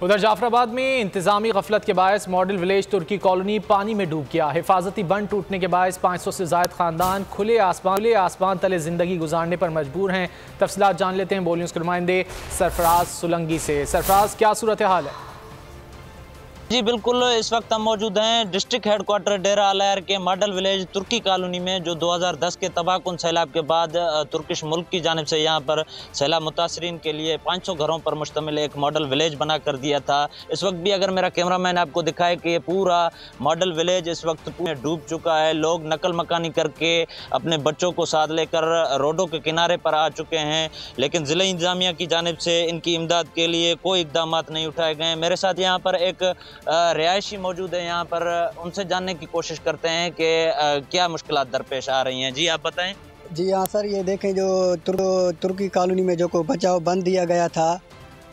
उधर जाफराबाद में इंतजामी गफलत के बायस मॉडल विलेज तुर्की कॉलोनी पानी में डूब गया। हिफाजती बंद टूटने के बायस 500 से ज्यादा खानदान खुले आसमान तले जिंदगी गुजारने पर मजबूर हैं। तफसीलात जान लेते हैं बोल न्यूज़ के नुमाइंदे सरफराज सुलंगी से। सरफराज, क्या सूरत हाल है? जी बिल्कुल, इस वक्त हम मौजूद हैं डिस्ट्रिक्ट हेडक्वार्टर डेरा अलयर के मॉडल विलेज तुर्की कॉलोनी में, जो 2010 के तबाहकुन सैलाब के बाद तुर्किश मुल्क की जानिब से यहाँ पर सैलाब मुतासरीन के लिए 500 घरों पर मुश्तमिल एक मॉडल विलेज बना कर दिया था। इस वक्त भी अगर मेरा कैमरामैन आपको दिखाए कि ये पूरा मॉडल विलेज इस वक्त पूरे डूब चुका है। लोग नकल मकानी करके अपने बच्चों को साथ लेकर रोडों के किनारे पर आ चुके हैं, लेकिन ज़िला इंतजामिया की जानिब से इनकी इमदाद के लिए कोई इक़दाम नहीं उठाए गए। मेरे साथ यहाँ पर एक रिहायशी मौजूद है, यहाँ पर उनसे जानने की कोशिश करते हैं कि क्या मुश्किलात दरपेश आ रही हैं। जी आप बताएं। जी हाँ सर, ये देखें जो तुर्की कॉलोनी में जो को बचाव बंद दिया गया था,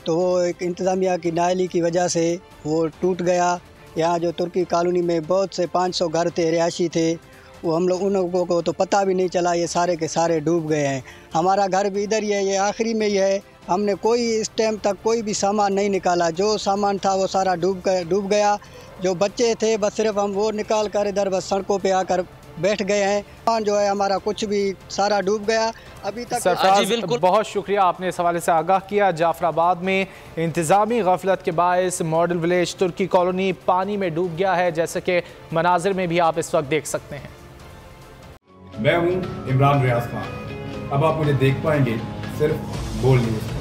तो वो एक इंतज़ामिया की नाअहली की वजह से वो टूट गया। यहाँ जो तुर्की कॉलोनी में बहुत से 500 घर थे, रिहायशी थे, वो हम लोग उन लोगों को तो पता भी नहीं चला, ये सारे के सारे डूब गए हैं। हमारा घर भी इधर ही है, ये आखिरी में ही है। हमने कोई इस टाइम तक कोई भी सामान नहीं निकाला, जो सामान था वो सारा डूब गया। जो बच्चे थे बस सिर्फ हम वो निकाल कर इधर बस सड़कों पे आकर बैठ गए हैं। सामान जो है हमारा कुछ भी सारा डूब गया अभी तक। सरफराज, बहुत शुक्रिया, आपने इस हवाले से आगाह किया। जाफराबाद में इंतजामी गफलत के बायस मॉडल विलेज तुर्की कॉलोनी पानी में डूब गया है, जैसे कि मनाजिर में भी आप इस वक्त देख सकते हैं। मैं हूं इमरान रियाज खान, अब आप मुझे देख पाएंगे सिर्फ बोल न्यूज़।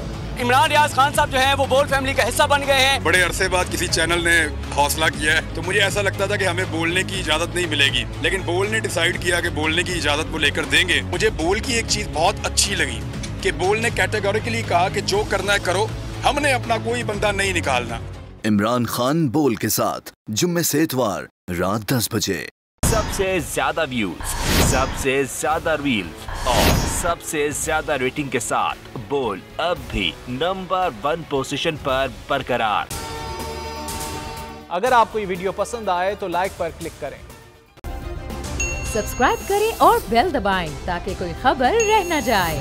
इमरान रियाज खान साहब जो हैं वो बोल फैमिली का हिस्सा बन गए हैं। बड़े अरसे बाद किसी चैनल ने हौसला किया है, तो मुझे ऐसा लगता था कि हमें बोलने की इजाजत नहीं मिलेगी, लेकिन बोल ने डिसाइड किया कि बोलने की इजाजत वो लेकर देंगे। मुझे बोल की एक चीज बहुत अच्छी लगी कि बोल ने कैटेगोरिकली कहा कि जो करना है करो, हमने अपना कोई बंदा नहीं निकालना। इमरान खान बोल के साथ जुम्मे से इतवार रात 10 बजे। सबसे ज्यादा व्यूज, सबसे ज्यादा रील्स और सबसे ज्यादा रेटिंग के साथ बोल अब भी नंबर 1 पोजीशन पर बरकरार। अगर आपको ये वीडियो पसंद आए तो लाइक पर क्लिक करें, सब्सक्राइब करें और बेल दबाएं ताकि कोई खबर रह न जाए।